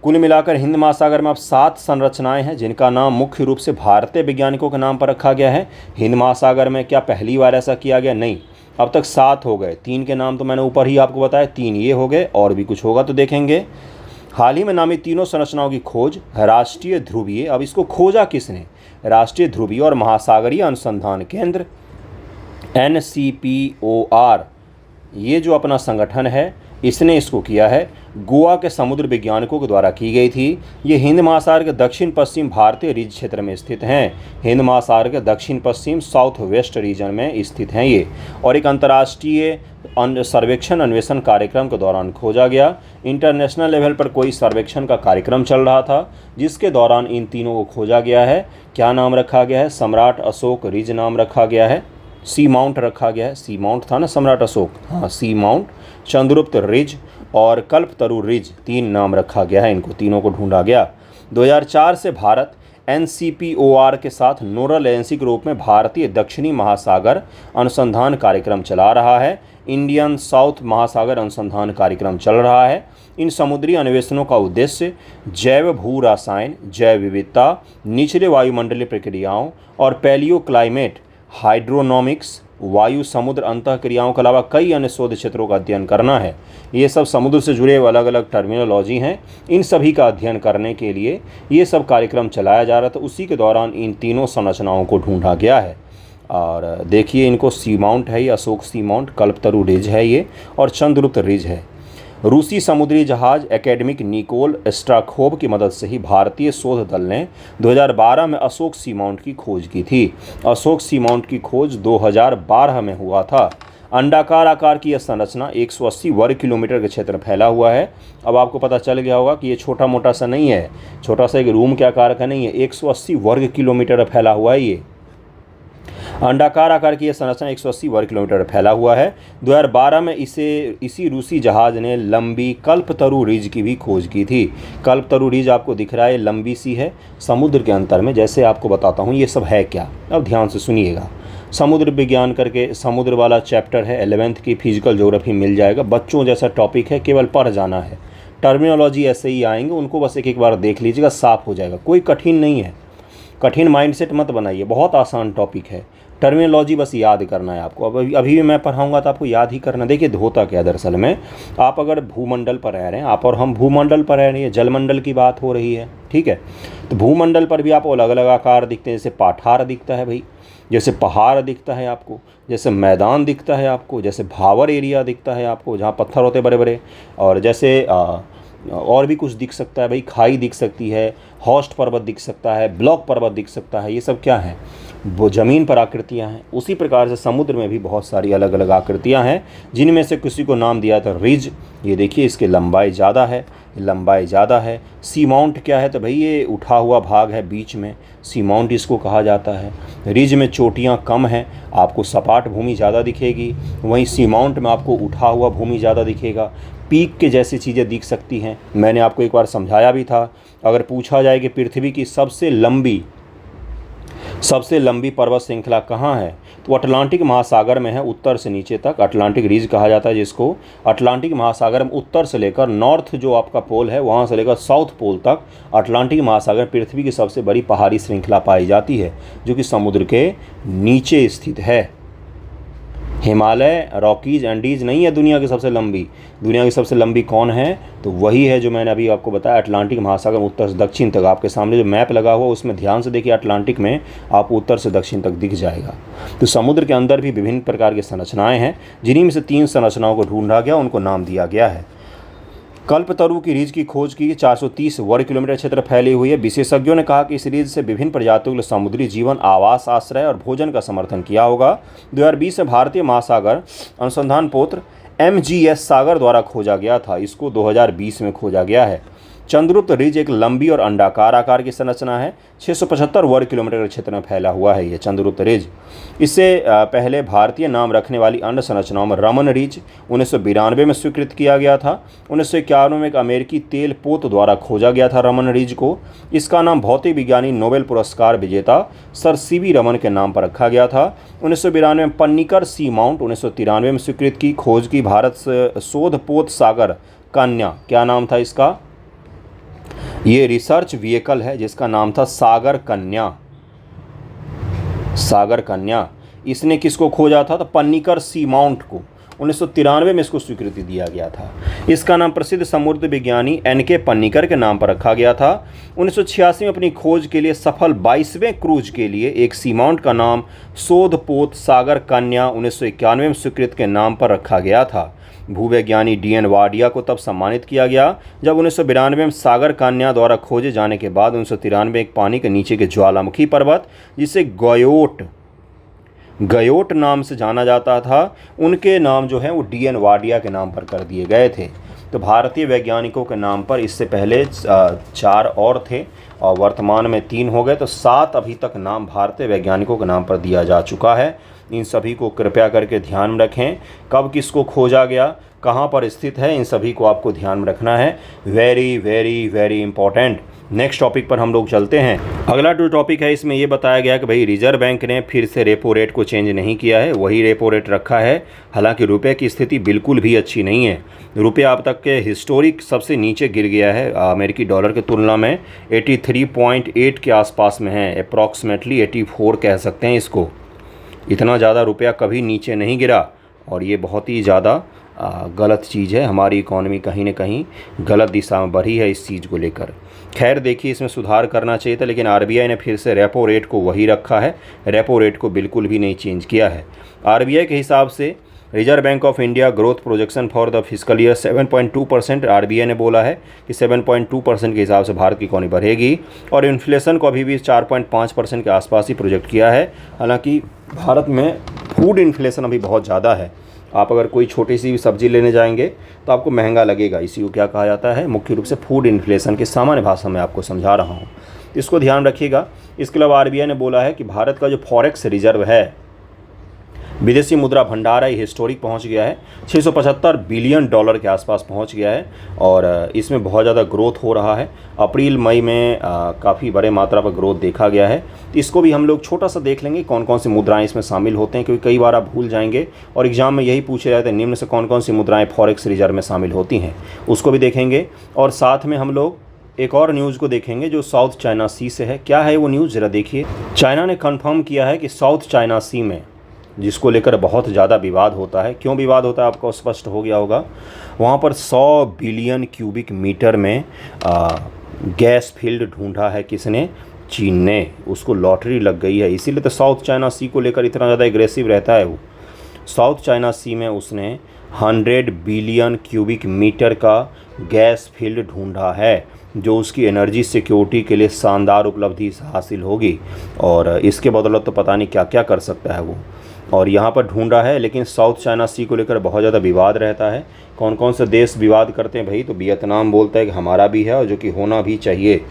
कुल मिलाकर हिंद महासागर में अब 7 संरचनाएं हैं जिनका नाम मुख्य रूप से भारतीय वैज्ञानिकों के नाम पर रखा गया है। हिंद महासागर में क्या पहली बार ऐसा किया गया? नहीं, अब तक 7 हो गए। 3 के नाम तो मैंने ऊपर ही आपको बताया, 3 ये हो गए, और भी कुछ होगा तो देखेंगे। हाल ही में नामित तीनों संरचनाओं की खोज राष्ट्रीय ध्रुवीय, अब इसको खोजा किसने? राष्ट्रीय ध्रुवीय और महासागरीय अनुसंधान केंद्र NCPOR, ये जो अपना संगठन है इसने इसको किया है। गोवा के समुद्र वैज्ञानिकों के द्वारा की गई थी। ये हिंद महासागर के दक्षिण पश्चिम भारतीय रिज क्षेत्र में स्थित हैं। हिंद महासागर के दक्षिण पश्चिम साउथ वेस्ट रीजन में स्थित हैं ये, और एक अंतर्राष्ट्रीय सर्वेक्षण अन्वेषण कार्यक्रम के दौरान खोजा गया। इंटरनेशनल लेवल पर कोई सर्वेक्षण का कार्यक्रम चल रहा था जिसके दौरान इन तीनों को खोजा गया है। क्या नाम रखा गया है? सम्राट अशोक रिज नाम रखा गया है। सी माउंट रखा गया है, सी माउंट था ना सम्राट अशोक, हाँ सी माउंट, चंद्रगुप्त रिज और कल्पतरु रिज, 3 नाम रखा गया है। इनको तीनों को ढूंढा गया। 2004 से भारत NCPOR के साथ नोडल एजेंसी के रूप में भारतीय दक्षिणी महासागर अनुसंधान कार्यक्रम चला रहा है। इंडियन साउथ महासागर अनुसंधान कार्यक्रम चल रहा है। इन समुद्री अन्वेषणों का उद्देश्य जैव भू रसायन, जैव विविधता, निचले वायुमंडलीय प्रक्रियाओं और पैलियो क्लाइमेट, हाइड्रोनॉमिक्स, वायु समुद्र अंतःक्रियाओं के अलावा कई अन्य शोध क्षेत्रों का अध्ययन करना है। ये सब समुद्र से जुड़े अलग अलग टर्मिनोलॉजी हैं, इन सभी का अध्ययन करने के लिए ये सब कार्यक्रम चलाया जा रहा था। उसी के दौरान इन तीनों संरचनाओं को ढूंढा गया है। और देखिए इनको सी माउंट है, ये अशोक सी माउंट, कल्पतरु रिज है ये, और चंद्रगुप्त रिज है। रूसी समुद्री जहाज एकेडमिक निकोल स्ट्राखोव की मदद से ही भारतीय शोध दल ने 2012 में अशोक सी माउंट की खोज की थी। अशोक सी माउंट की खोज 2012 में हुआ था। अंडाकार आकार की यह संरचना 180 वर्ग किलोमीटर के क्षेत्र में फैला हुआ है। अब आपको पता चल गया होगा कि ये छोटा मोटा सा नहीं है, छोटा सा एक रूम के आकार का नहीं है, 180 वर्ग किलोमीटर फैला हुआ है। ये अंडाकार आकार की यह संरचना 180 वर्ग किलोमीटर फैला हुआ है। 2012 में इसी रूसी जहाज ने लंबी कल्पतरु रिज की भी खोज की थी। कल्पतरु रिज आपको दिख रहा है, लंबी सी है समुद्र के अंतर में। जैसे आपको बताता हूँ ये सब है क्या, अब ध्यान से सुनिएगा। समुद्र विज्ञान करके समुद्र वाला चैप्टर है, 11th की फिजिकल ज्योग्राफी मिल जाएगा। बच्चों जैसा टॉपिक है, केवल पढ़ जाना है। टर्मिनोलॉजी ऐसे ही आएंगे, उनको बस एक बार देख लीजिएगा, साफ हो जाएगा। कोई कठिन नहीं है, कठिन माइंडसेट मत बनाइए, बहुत आसान टॉपिक है। टर्मिनोलॉजी बस याद करना है आपको। अब अभी भी मैं पढ़ाऊंगा तो आपको याद ही करना। देखिए होता क्या दरअसल में, आप अगर भूमंडल पर रह रहे हैं, आप और हम भूमंडल पर रह रहे हैं, जलमंडल की बात हो रही है, ठीक है। तो भूमंडल पर भी आपको अलग अलग आकार दिखते हैं। जैसे पाठार दिखता है भाई, जैसे पहाड़ दिखता है आपको, जैसे मैदान दिखता है आपको, जैसे भावर एरिया दिखता है आपको जहाँ पत्थर होते बड़े बड़े, और जैसे और भी कुछ दिख सकता है भाई, खाई दिख सकती है, हॉस्ट पर्वत दिख सकता है, ब्लॉक पर्वत दिख सकता है। ये सब क्या है? वो ज़मीन पर आकृतियाँ हैं। उसी प्रकार से समुद्र में भी बहुत सारी अलग अलग आकृतियाँ हैं, जिनमें से किसी को नाम दिया था रिज। ये देखिए इसकी लंबाई ज़्यादा है, लंबाई ज़्यादा है। सी माउंट क्या है? तो भाई ये उठा हुआ भाग है बीच में, सी माउंट इसको कहा जाता है। रिज में चोटियाँ कम हैं, आपको सपाट भूमि ज़्यादा दिखेगी, वहीं सी माउंट में आपको उठा हुआ भूमि ज़्यादा दिखेगा। पीक के जैसी चीज़ें दिख सकती हैं। मैंने आपको एक बार समझाया भी था। अगर पूछा जाए कि पृथ्वी की सबसे लंबी पर्वत श्रृंखला कहाँ है, तो अटलांटिक महासागर में है उत्तर से नीचे तक, अटलांटिक रीज कहा जाता है जिसको। अटलांटिक महासागर में उत्तर से लेकर नॉर्थ जो आपका पोल है वहाँ से लेकर साउथ पोल तक अटलांटिक महासागर पृथ्वी की सबसे बड़ी पहाड़ी श्रृंखला पाई जाती है जो कि समुद्र के नीचे स्थित है। हिमालय, रॉकीज, एंडीज नहीं है दुनिया की सबसे लंबी। दुनिया की सबसे लंबी कौन है? तो वही है जो मैंने अभी आपको बताया, अटलांटिक महासागर उत्तर से दक्षिण तक। आपके सामने जो मैप लगा हुआ उसमें ध्यान से देखिए, अटलांटिक में आपको उत्तर से दक्षिण तक दिख जाएगा। तो समुद्र के अंदर भी विभिन्न प्रकार की संरचनाएं हैं, जिन्हीं में से 3 संरचनाओं को ढूंढा गया, उनको नाम दिया गया है। कल्पतरु की रीज की खोज की 430 वर्ग किलोमीटर क्षेत्र फैली हुई है। विशेषज्ञों ने कहा कि इस रीज से विभिन्न प्रजातियों के लिए समुद्री जीवन, आवास, आश्रय और भोजन का समर्थन किया होगा। 2020 में भारतीय महासागर अनुसंधान पोत्र MGS सागर द्वारा खोजा गया था। इसको 2020 में खोजा गया है। चंद्रगुप्त रिज एक लंबी और अंडाकार आकार की संरचना है। 675 वर्ग किलोमीटर के क्षेत्र में फैला हुआ है ये चंद्रगुप्त रिज। इससे पहले भारतीय नाम रखने वाली अन्य संरचनाओं में रमन रिज 1992 में स्वीकृत किया गया था। 1951 में एक अमेरिकी तेल पोत द्वारा खोजा गया था रमन रिज को। इसका नाम भौतिक विज्ञानी नोबेल पुरस्कार विजेता सर CV रमन के नाम पर रखा गया था। 1992 में पन्नीकर सी माउंट 1993 में स्वीकृत की खोज की भारत शोध पोत सागर कन्या, क्या नाम था इसका? ये रिसर्च व्हीकल है जिसका नाम था सागर कन्या। सागर कन्या इसने किसको खोजा था? तो पन्नीकर सी माउंट को। 1993 में इसको स्वीकृति दिया गया था। इसका नाम प्रसिद्ध समुद्र विज्ञानी NK पन्नीकर के नाम पर रखा गया था। 1986 में अपनी खोज के लिए सफल 22वें क्रूज के लिए एक सी माउंट का नाम शोध पोत सागर कन्या 1991 में स्वीकृत के नाम पर रखा गया था। भूवैज्ञानी DN वाडिया को तब सम्मानित किया गया जब 1992 में सागर कन्या द्वारा खोजे जाने के बाद 1993 में एक पानी के नीचे के ज्वालामुखी पर्वत, जिसे गयोट नाम से जाना जाता था, उनके नाम जो है वो DN वाडिया के नाम पर कर दिए गए थे। तो भारतीय वैज्ञानिकों के नाम पर इससे पहले 4 और थे और वर्तमान में 3 हो गए, तो 7 अभी तक नाम भारतीय वैज्ञानिकों के नाम पर दिया जा चुका है। इन सभी को कृपया करके ध्यान में रखें। कब किसको खोजा गया, कहाँ पर स्थित है, इन सभी को आपको ध्यान में रखना है। Very very very important. Next topic पर हम लोग चलते हैं। अगला जो टॉपिक है इसमें ये बताया गया कि भाई रिजर्व बैंक ने फिर से रेपो रेट को चेंज नहीं किया है, वही रेपो रेट रखा है। हालांकि रुपये की स्थिति बिल्कुल भी अच्छी नहीं है। रुपया अब तक के हिस्टोरिक सबसे नीचे गिर गया है अमेरिकी डॉलर की तुलना में। 83.8 के आसपास में है, अप्रॉक्सीमेटली 84 कह सकते हैं इसको। इतना ज़्यादा रुपया कभी नीचे नहीं गिरा और ये बहुत ही ज़्यादा गलत चीज़ है। हमारी इकॉनमी कहीं ना कहीं गलत दिशा में बढ़ी है इस चीज़ को लेकर। खैर देखिए, इसमें सुधार करना चाहिए था, लेकिन RBI ने फिर से रेपो रेट को वही रखा है, रेपो रेट को बिल्कुल भी नहीं चेंज किया है। RBI के हिसाब से reserve bank of India growth projection for the fiscal year 7.2%। RBI ने बोला है कि 7.2% के हिसाब से भारत की इकॉनमी बढ़ेगी और इन्फ्लेशन को अभी भी 4.5% के आसपास ही प्रोजेक्ट किया है। हालांकि भारत में फूड इन्फ्लेशन अभी बहुत ज़्यादा है। आप अगर कोई छोटी सी भी सब्ज़ी लेने जाएंगे तो आपको महंगा लगेगा। इसी को क्या कहा जाता है? मुख्य रूप से फूड इन्फ्लेशन के सामान्य भाषा में आपको समझा रहा हूँ, इसको ध्यान रखिएगा। इसके अलावा RBI ने बोला है कि भारत का जो फॉरेक्स रिजर्व है, विदेशी मुद्रा भंडार है, हिस्टोरिक पहुंच गया है, $675 बिलियन के आसपास पहुंच गया है और इसमें बहुत ज़्यादा ग्रोथ हो रहा है। अप्रैल मई में काफ़ी बड़े मात्रा पर ग्रोथ देखा गया है। इसको भी हम लोग छोटा सा देख लेंगे कौन कौन सी मुद्राएं इसमें शामिल होते हैं, क्योंकि कई बार आप भूल जाएंगे और एग्जाम में यही पूछे जाते हैं निम्न से कौन कौन सी मुद्राएँ फॉरेक्स रिजर्व में शामिल होती हैं, उसको भी देखेंगे। और साथ में हम लोग एक और न्यूज़ को देखेंगे जो साउथ चाइना सी से है। क्या है वो न्यूज़, ज़रा देखिए। चाइना ने कन्फर्म किया है कि साउथ चाइना सी में, जिसको लेकर बहुत ज़्यादा विवाद होता है, क्यों विवाद होता है आपको स्पष्ट हो गया होगा। वहाँ पर 100 बिलियन क्यूबिक मीटर में गैस फील्ड ढूंढा है किसने? चीन ने। उसको लॉटरी लग गई है, इसीलिए तो साउथ चाइना सी को लेकर इतना ज़्यादा एग्रेसिव रहता है वो। साउथ चाइना सी में उसने 100 बिलियन क्यूबिक मीटर का गैस फील्ड ढूंढा है, जो उसकी एनर्जी सिक्योरिटी के लिए शानदार उपलब्धि हासिल होगी और इसके बदौलत तो पता नहीं क्या क्या कर सकता है वो। और यहाँ पर ढूंढा है, लेकिन साउथ चाइना सी को लेकर बहुत ज़्यादा विवाद रहता है। कौन कौन से देश विवाद करते हैं भाई? तो वियतनाम बोलता है कि हमारा भी है और जो कि होना भी चाहिए।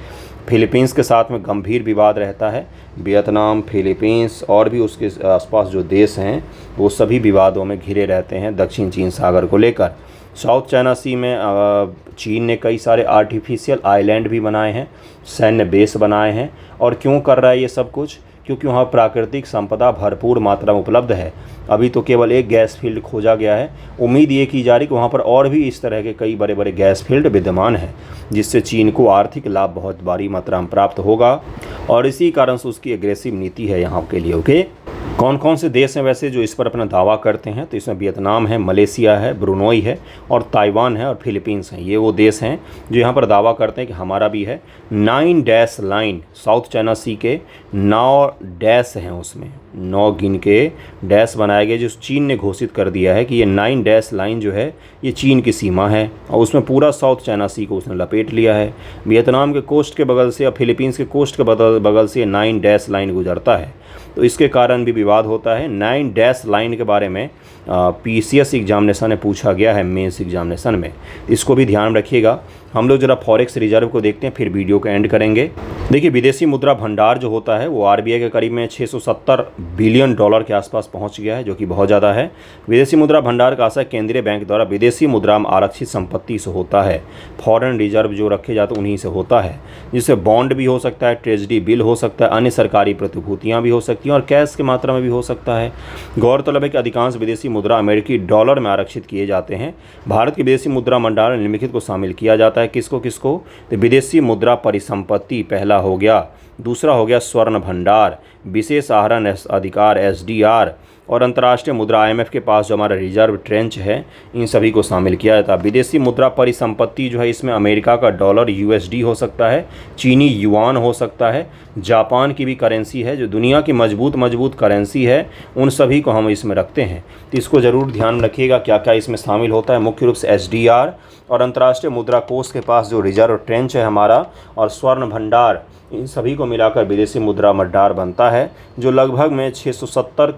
फिलीपींस के साथ में गंभीर विवाद रहता है। वियतनाम, फिलीपींस और भी उसके आसपास जो देश हैं वो सभी विवादों में घिरे रहते हैं दक्षिण चीन सागर को लेकर। साउथ चाइना सी में चीन ने कई सारे आर्टिफिशियल आइलैंड भी बनाए हैं, सैन्य बेस बनाए हैं। और क्यों कर रहा है ये सब कुछ? क्योंकि वहाँ प्राकृतिक संपदा भरपूर मात्रा में उपलब्ध है। अभी तो केवल एक गैस फील्ड खोजा गया है। उम्मीद ये की जा रही कि वहाँ पर और भी इस तरह के कई बड़े बड़े गैस फील्ड विद्यमान हैं, जिससे चीन को आर्थिक लाभ बहुत बड़ी मात्रा में प्राप्त होगा और इसी कारण से उसकी एग्रेसिव नीति है यहाँ के लिए। ओके, कौन कौन से देश हैं वैसे जो इस पर अपना दावा करते हैं? तो इसमें वियतनाम है, मलेशिया है, ब्रुनोई है और ताइवान है और फिलीपींस हैं। ये वो देश हैं जो यहाँ पर दावा करते हैं कि हमारा भी है। 9 डैश लाइन साउथ चाइना सी के 9 डैश हैं, उसमें 9 गिन के डैश बनाए गए, जो चीन ने घोषित कर दिया है कि ये 9 डैश लाइन जो है ये चीन की सीमा है और उसमें पूरा साउथ चाइना सी को उसने लपेट लिया है। वियतनाम के कोस्ट के बगल से और फिलीपींस के कोस्ट के बगल से 9 डैश लाइन गुजरता है, तो इसके कारण भी विवाद होता है। 9 डैश लाइन के बारे में PCS एग्जामिनेशन में पूछा गया है, मेंस एग्जामिनेशन में, इसको भी ध्यान रखिएगा। हम लोग जरा फॉरेक्स रिजर्व को देखते हैं, फिर वीडियो को एंड करेंगे। देखिए, विदेशी मुद्रा भंडार जो होता है वो RBI के करीब में $670 बिलियन के आसपास पहुंच गया है, जो कि बहुत ज़्यादा है। विदेशी मुद्रा भंडार का आशय केंद्रीय बैंक द्वारा विदेशी मुद्रा में आरक्षित संपत्ति से होता है। फॉरेन रिजर्व जो रखे जाते उन्हीं से होता है, जिससे बॉन्ड भी हो सकता है, ट्रेजरी बिल हो सकता है, अन्य सरकारी प्रतिभूतियाँ भी हो सकती हैं और कैश की मात्रा में भी हो सकता है। गौरतलब है कि अधिकांश विदेशी मुद्रा अमेरिकी डॉलर में आरक्षित किए जाते हैं। भारत की विदेशी मुद्रा भंडार निम्नलिखित को शामिल किया जाता है। किसको किसको? तो विदेशी मुद्रा परिसंपत्ति पहला हो गया, दूसरा हो गया स्वर्ण भंडार, विशेष आहरण अधिकार SDR और अंतर्राष्ट्रीय मुद्रा IMF के पास जो हमारा रिजर्व ट्रेंच है, इन सभी को शामिल किया जाता है। विदेशी मुद्रा परिसंपत्ति जो है इसमें अमेरिका का डॉलर USD हो सकता है, चीनी युआन हो सकता है, जापान की भी करेंसी है, जो दुनिया की मजबूत करेंसी है, उन सभी को हम इसमें रखते हैं। तो इसको ज़रूर ध्यान रखिएगा क्या क्या इसमें शामिल होता है। मुख्य रूप से SDR और अंतर्राष्ट्रीय मुद्रा कोष के पास जो रिजर्व ट्रेंच है हमारा और स्वर्ण भंडार, इन सभी को मिलाकर विदेशी मुद्रा भंडार बनता है, जो लगभग में 670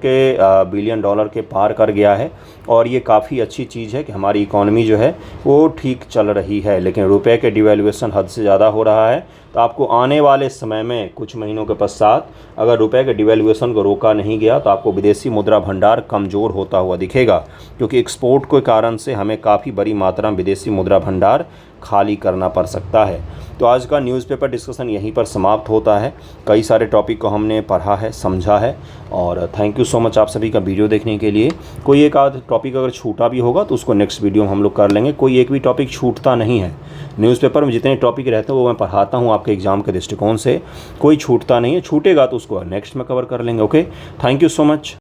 बिलियन डॉलर के पार कर गया है। और ये काफ़ी अच्छी चीज़ है कि हमारी इकॉनमी जो है वो ठीक चल रही है, लेकिन रुपए के डिवैल्यूएशन हद से ज़्यादा हो रहा है। तो आपको आने वाले समय में कुछ महीनों के पश्चात अगर रुपए के डिवैल्यूएशन को रोका नहीं गया तो आपको विदेशी मुद्रा भंडार कमज़ोर होता हुआ दिखेगा, क्योंकि एक्सपोर्ट के कारण से हमें काफ़ी बड़ी मात्रा में विदेशी मुद्रा भंडार खाली करना पड़ सकता है। तो आज का न्यूज़पेपर डिस्कशन यहीं पर समाप्त होता है। कई सारे टॉपिक को हमने पढ़ा है, समझा है और थैंक यू सो मच आप सभी का वीडियो देखने के लिए। कोई एक आध टॉपिक अगर छूटा भी होगा तो उसको नेक्स्ट वीडियो में हम लोग कर लेंगे। कोई एक भी टॉपिक छूटता नहीं है। न्यूज़पेपर में जितने टॉपिक रहते हैं वो मैं पढ़ाता हूँ आपके एग्जाम के दृष्टिकोण से, कोई छूटता नहीं है। छूटेगा तो उसको नेक्स्ट में कवर कर लेंगे। Okay, thank you so much.